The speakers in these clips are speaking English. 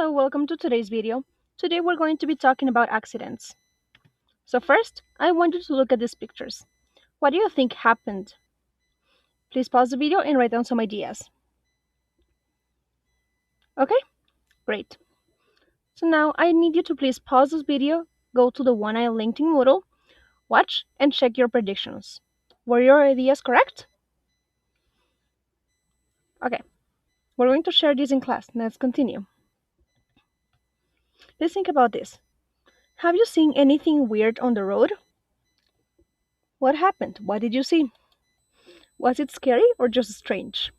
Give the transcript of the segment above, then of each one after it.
Hello, welcome to today's video. Today we're going to be talking about accidents. So first, I want you to look at these pictures. What do you think happened? Please pause the video and write down some ideas. Okay, great. So now I need you to please pause this video, go to the one I linked in Moodle, watch, and check your predictions. Were your ideas correct? Okay, we're going to share this in class. Let's continue. Let's think about this. Have you seen anything weird on the road? What happened? What did you see? Was it scary or just strange?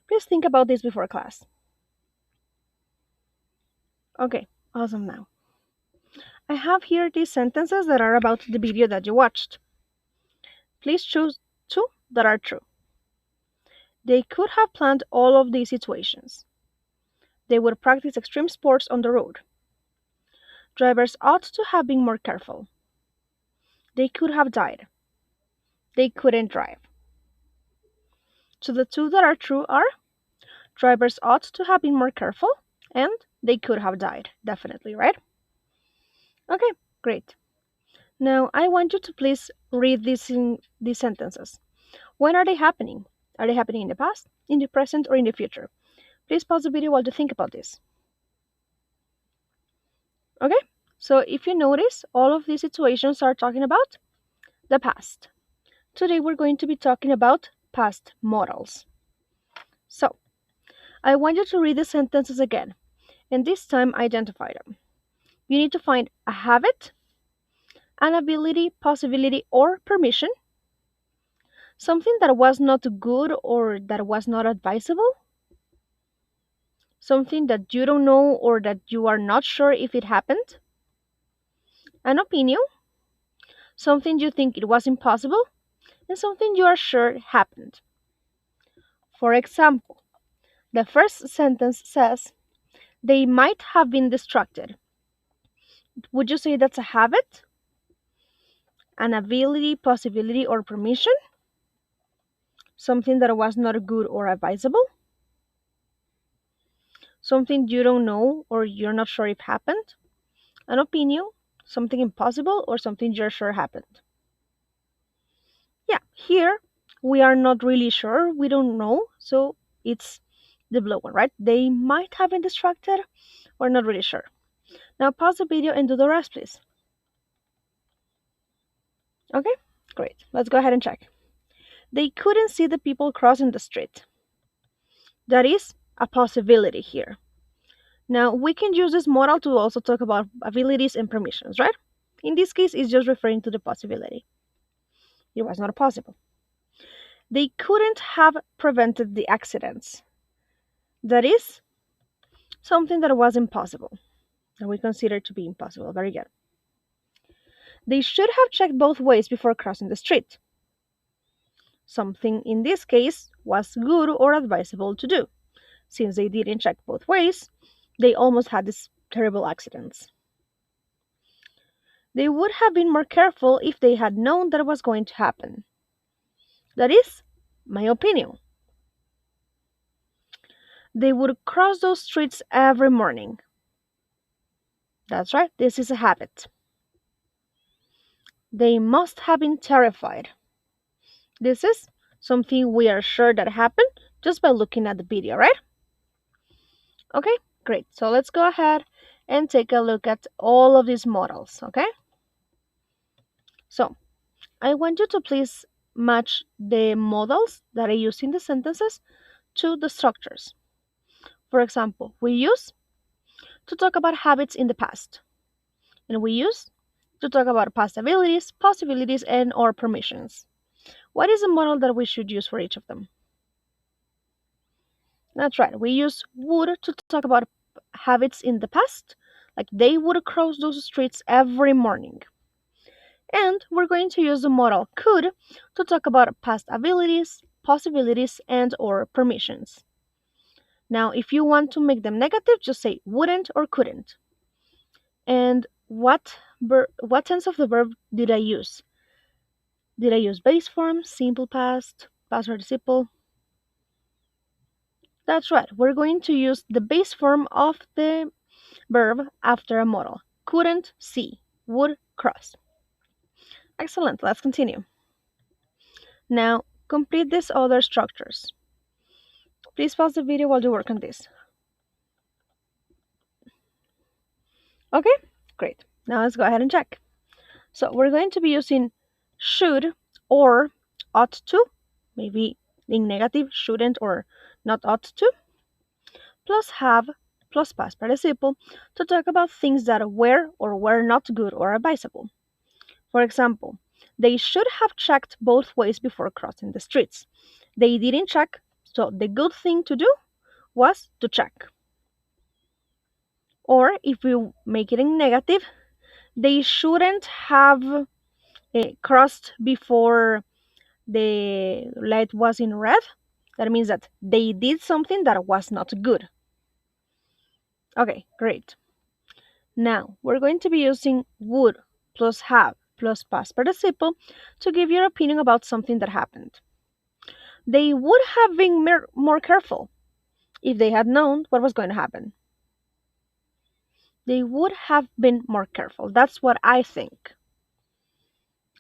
Please think about this before class. Okay, awesome now. I have here these sentences that are about the video that you watched. Please choose two that are true. They could have planned all of these situations. They would practice extreme sports on the road. Drivers ought to have been more careful. They could have died. They couldn't drive. So the two that are true are drivers ought to have been more careful and they could have died. Definitely, right? Okay, great. Now I want you to please read these sentences. When are they happening? Are they happening in the past, in the present, or in the future? Please pause the video while you think about this. Okay? So if you notice, all of these situations are talking about the past. Today we're going to be talking about past modals. So I want you to read the sentences again, and this time identify them. You need to find a habit, an ability, possibility, or permission, something that was not good or that was not advisable, something that you don't know or that you are not sure if it happened, an opinion, something you think it was impossible, and something you are sure happened. For example, the first sentence says, they might have been distracted. Would you say that's a habit, an ability, possibility, or permission? Something that was not good or advisable? Something you don't know or you're not sure if happened? An opinion, something impossible, or something you're sure happened? Yeah, here we are not really sure. We don't know. So it's the blue one, right? They might have been distracted. We're not really sure. Now pause the video and do the rest, please. Okay, great. Let's go ahead and check. They couldn't see the people crossing the street. That is a possibility here. Now we can use this model to also talk about abilities and permissions, right? In this case, it's just referring to the possibility. It was not possible. They couldn't have prevented the accidents. That is something that was impossible, that we consider to be impossible. Very good. They should have checked both ways before crossing the street. Something in this case was good or advisable to do. Since they didn't check both ways, they almost had these terrible accidents. They would have been more careful if they had known that was going to happen. That is my opinion. They would cross those streets every morning. That's right, this is a habit. They must have been terrified. This is something we are sure that happened just by looking at the video, right? Okay, great. So let's go ahead and take a look at all of these models, okay? So I want you to please match the models that I use in the sentences to the structures. For example, we use to talk about habits in the past, and we use to talk about past abilities, possibilities, and or permissions. What is the model that we should use for each of them? That's right, we use would to talk about habits in the past, like they would cross those streets every morning. And we're going to use the model could to talk about past abilities, possibilities, and or permissions. Now, if you want to make them negative, just say wouldn't or couldn't. And what tense of the verb did I use? Did I use base form, simple past, past participle? That's right. We're going to use the base form of the verb after a modal. Couldn't see. Would cross. Excellent. Let's continue. Now, complete these other structures. Please pause the video while you work on this. Okay, great. Now let's go ahead and check. So we're going to be using should or ought to, maybe in negative, shouldn't or not ought to, plus have plus past participle to talk about things that were or were not good or advisable. For example, they should have checked both ways before crossing the streets. They didn't check, so the good thing to do was to check. Or if we make it in negative, they shouldn't have crossed before the light was in red. That means that they did something that was not good. Okay, great. Now we're going to be using would plus have plus past participle to give your opinion about something that happened. They would have been more careful if they had known what was going to happen. They would have been more careful. That's what I think.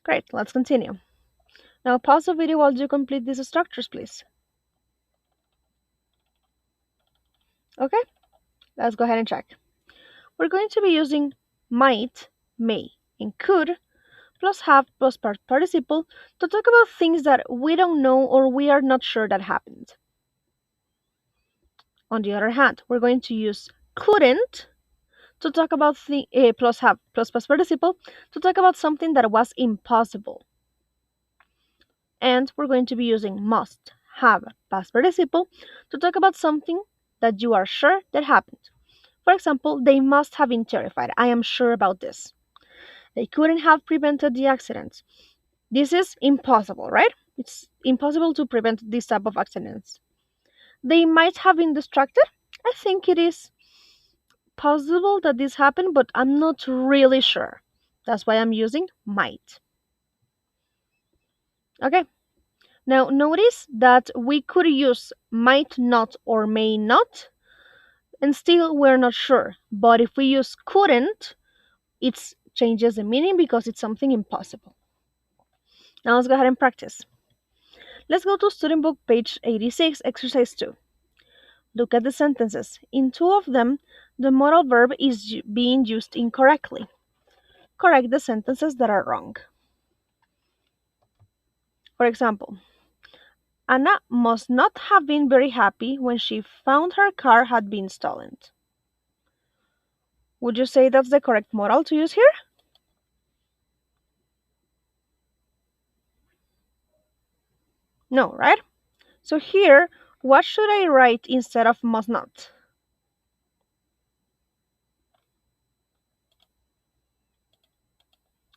Great, let's continue. Now pause the video while you complete these structures, please. Okay, let's go ahead and check. We're going to be using might, may, and could plus have plus participle to talk about things that we don't know or we are not sure that happened. On the other hand, we're going to use couldn't to talk about the plus have plus past participle to talk about something that was impossible. And we're going to be using must have past participle to talk about something that you are sure that happened. For example, they must have been terrified. I am sure about this. They couldn't have prevented the accident. This is impossible, right? It's impossible to prevent this type of accidents. They might have been distracted. I think it is possible that this happened, but I'm not really sure. That's why I'm using might. Okay. Now notice that we could use might not or may not, and still we're not sure. But if we use couldn't, it changes the meaning because it's something impossible. Now let's go ahead and practice. Let's go to student book page 86, exercise 2. Look at the sentences. In two of them, the modal verb is being used incorrectly. Correct the sentences that are wrong. For example, Anna must not have been very happy when she found her car had been stolen. Would you say that's the correct modal to use here? No, right? So here, what should I write instead of must not?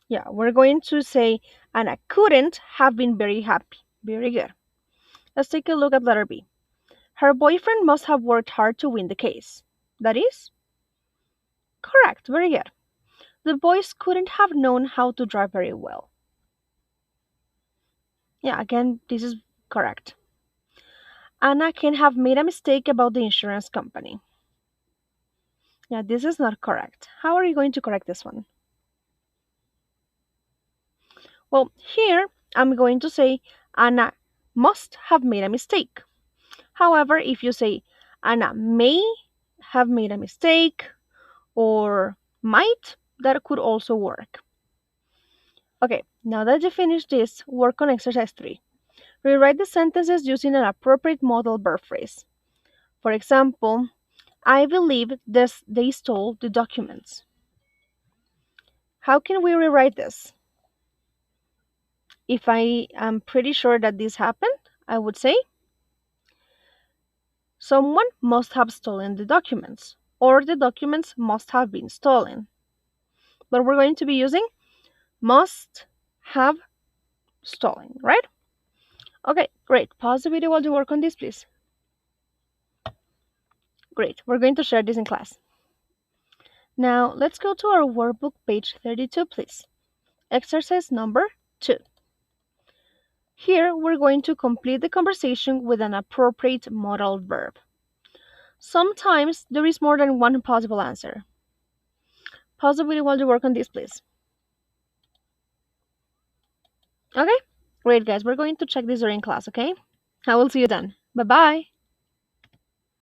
Yeah, we're going to say Anna couldn't have been very happy. Very good. Let's take a look at letter B. Her boyfriend must have worked hard to win the case. That is correct. Very good. The boys couldn't have known how to drive very well. Yeah, again, this is correct. Anna can have made a mistake about the insurance company. Yeah, this is not correct. How are you going to correct this one? Well, here I'm going to say Anna must have made a mistake. However, if you say Anna may have made a mistake or might, that could also work. Okay, now that you finished this, work on exercise 3. Rewrite the sentences using an appropriate modal verb phrase. For example, I believe they stole the documents. How can we rewrite this? If I am pretty sure that this happened, I would say someone must have stolen the documents, or the documents must have been stolen. But we're going to be using must have stolen, right? Okay, great. Pause the video while you work on this, please. Great, we're going to share this in class. Now, let's go to our workbook page 32, please. Exercise number 2. Here, we're going to complete the conversation with an appropriate modal verb. Sometimes there is more than one possible answer. Pause the video while you work on this, please. Okay? Great, guys. We're going to check this during class, okay? I will see you then. Bye bye.